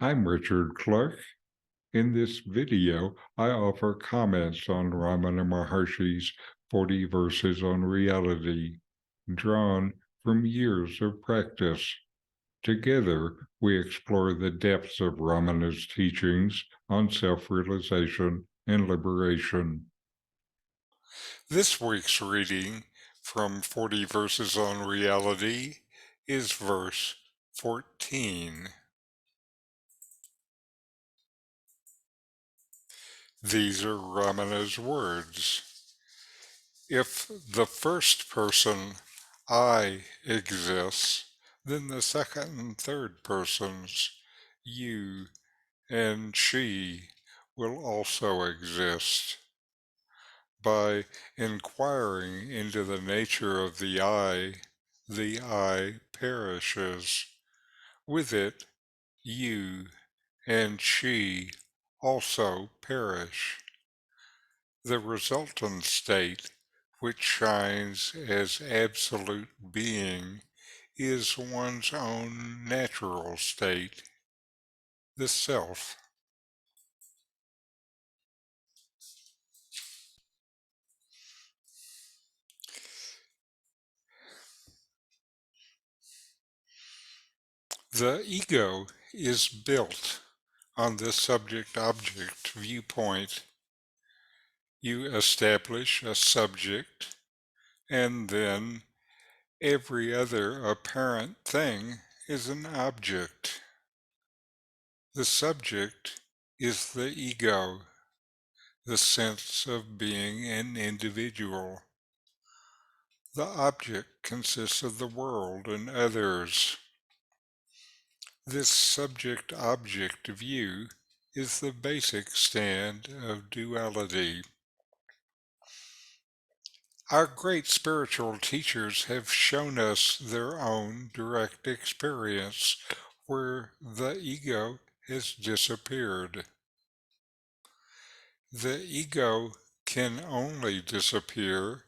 I'm Richard Clarke. In this video, I offer comments on Ramana Maharshi's 40 Verses on Reality, drawn from years of practice. Together, we explore the depths of Ramana's teachings on self-realization and liberation. This week's reading from 40 Verses on Reality is verse 14. These are Ramana's words. If the first person, I, exists, then the second and third persons, you and she, will also exist. By inquiring into the nature of the I perishes. With it, you and she also perish. The resultant state, which shines as absolute being, is one's own natural state, the self. The ego is built on the subject-object viewpoint. You establish a subject, and then every other apparent thing is an object. The subject is the ego, the sense of being an individual. The object consists of the world and others. This subject-object view is the basic stand of duality. Our great spiritual teachers have shown us their own direct experience where the ego has disappeared. The ego can only disappear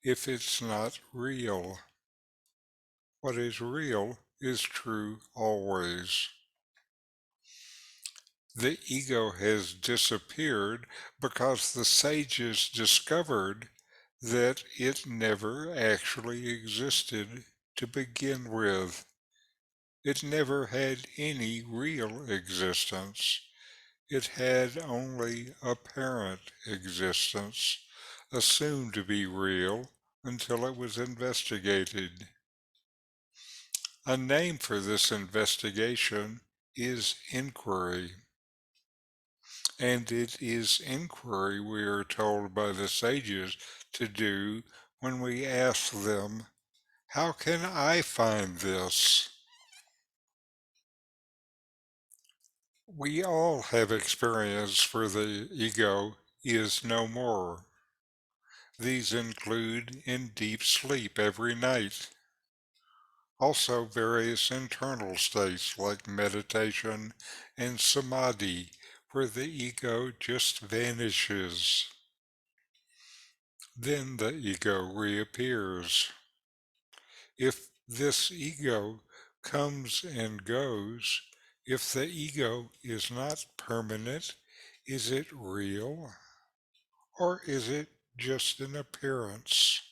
if it's not real. What is real is true always. The ego has disappeared because the sages discovered that it never actually existed to begin with. It never had any real existence. It had only apparent existence, assumed to be real until it was investigated. A name for this investigation is inquiry. And it is inquiry we are told by the sages to do when we ask them, how can I find this? We all have experience where the ego is no more. These include in deep sleep every night. Also various internal states like meditation and samadhi, where the ego just vanishes. Then the ego reappears. If this ego comes and goes, if the ego is not permanent, is it real? Or is it just an appearance?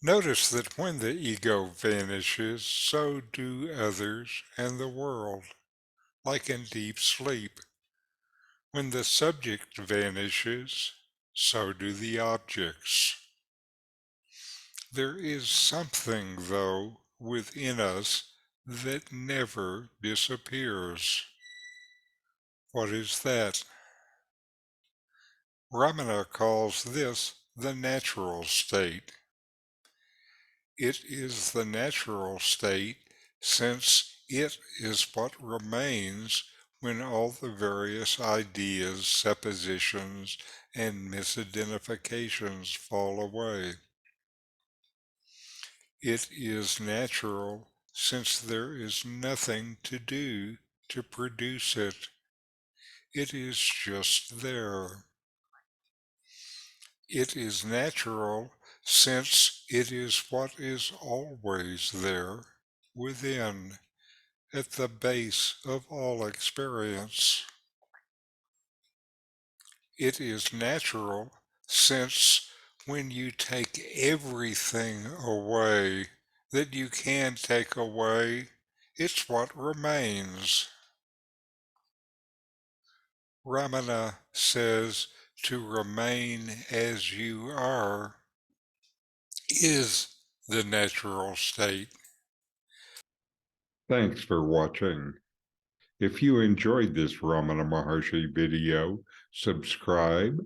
Notice that when the ego vanishes, so do others and the world, like in deep sleep. When the subject vanishes, so do the objects. There is something, though, within us that never disappears. What is that? Ramana calls this the natural state. It is the natural state since it is what remains when all the various ideas, suppositions, and misidentifications fall away. It is natural since there is nothing to do to produce it. It is just there. It is natural since it is what is always there, within, at the base of all experience. It is natural, since when you take everything away that you can take away, it's what remains. Ramana says to remain as you are is the natural state. Thanks for watching. If you enjoyed this Ramana Maharshi video, subscribe,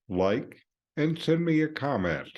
like, and send me a comment.